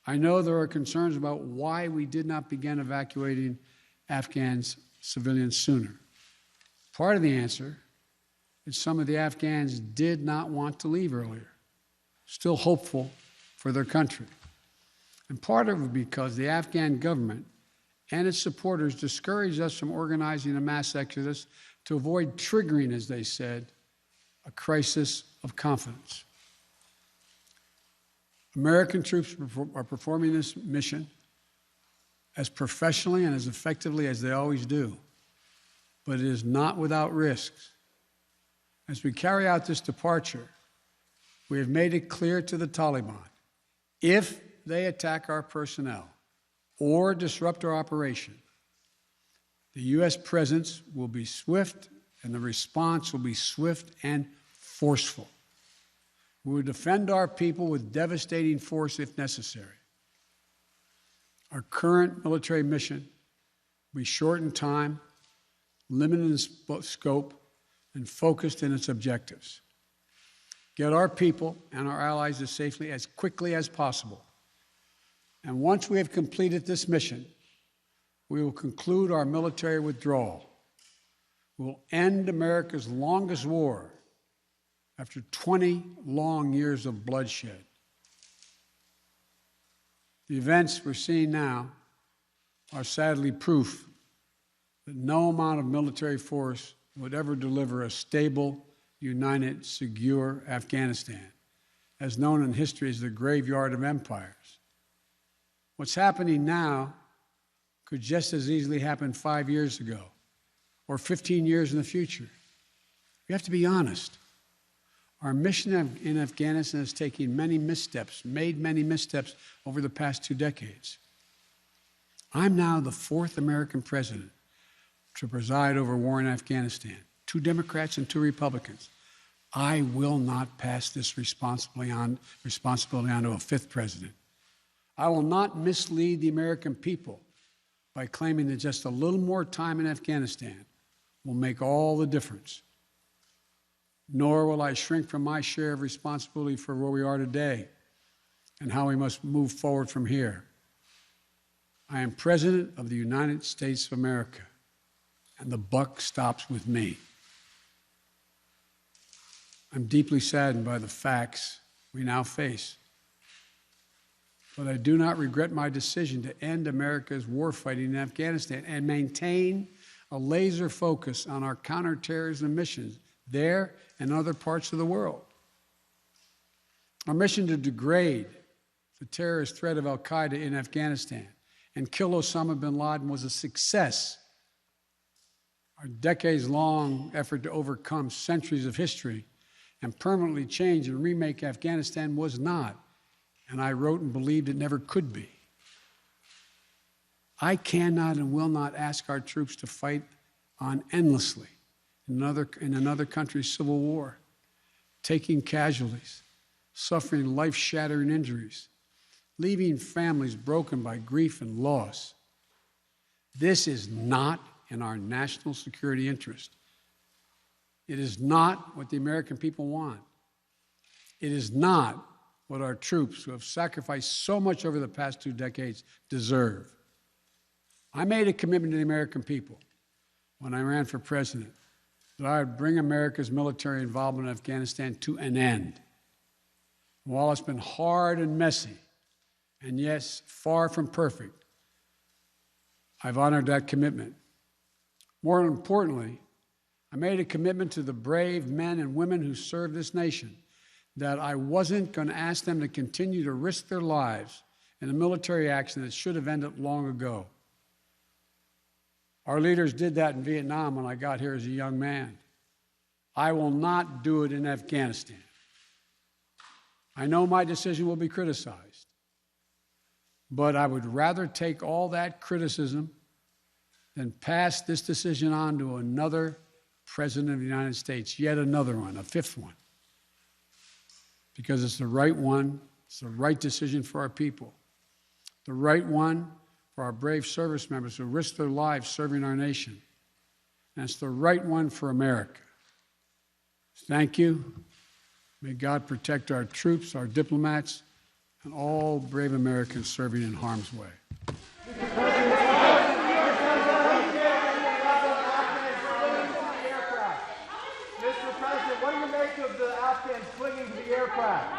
I know there are concerns about why we did not begin evacuating Afghan civilians sooner. Part of the answer is some of the Afghans did not want to leave earlier, still hopeful for their country. And part of it because the Afghan government and its supporters discouraged us from organizing a mass exodus to avoid triggering, as they said, a crisis of confidence. American troops are performing this mission as professionally and as effectively as they always do, but it is not without risks. As we carry out this departure, we have made it clear to the Taliban, if they attack our personnel or disrupt our operation, the U.S. presence will be swift and the response will be swift and forceful. We will defend our people with devastating force if necessary. Our current military mission will be short in time, limited in scope, and focused in its objectives. Get our people and our allies to safety as quickly as possible. And once we have completed this mission, we will conclude our military withdrawal. We will end America's longest war after 20 long years of bloodshed. The events we're seeing now are sadly proof that no amount of military force would ever deliver a stable, united, secure Afghanistan, as known in history as the graveyard of empires. What's happening now could just as easily happen 5 years ago or 15 years in the future. We have to be honest. Our mission in Afghanistan is taking many missteps, made many missteps over the past 2 decades. I'm now the 4th American president to preside over war in Afghanistan, 2 Democrats and 2 Republicans. I will not pass this responsibility on to a 5th president. I will not mislead the American people by claiming that just a little more time in Afghanistan will make all the difference. Nor will I shrink from my share of responsibility for where we are today and how we must move forward from here. I am President of the United States of America, and the buck stops with me. I'm deeply saddened by the facts we now face, but I do not regret my decision to end America's warfighting in Afghanistan and maintain a laser focus on our counterterrorism missions there and other parts of the world. Our mission to degrade the terrorist threat of al-Qaeda in Afghanistan and kill Osama bin Laden was a success. Our decades-long effort to overcome centuries of history and permanently change and remake Afghanistan was not, and I wrote and believed it never could be. I cannot and will not ask our troops to fight on endlessly in another country's civil war, taking casualties, suffering life-shattering injuries, leaving families broken by grief and loss. This is not in our national security interest. It is not what the American people want. It is not what our troops, who have sacrificed so much over the past 2 decades, deserve. I made a commitment to the American people when I ran for president that I would bring America's military involvement in Afghanistan to an end. While it's been hard and messy, and yes, far from perfect, I've honored that commitment. More importantly, I made a commitment to the brave men and women who serve this nation that I wasn't going to ask them to continue to risk their lives in a military action that should have ended long ago. Our leaders did that in Vietnam when I got here as a young man. I will not do it in Afghanistan. I know my decision will be criticized, but I would rather take all that criticism than pass this decision on to another president of the United States, yet another one, a 5th one, because it's the right one, it's the right decision for our people, the right one for our brave service members who risk their lives serving our nation, and it's the right one for America. Thank you. May God protect our troops, our diplomats, and all brave Americans serving in harm's way. Mr. President, what do you make of the Afghans clinging to the aircraft?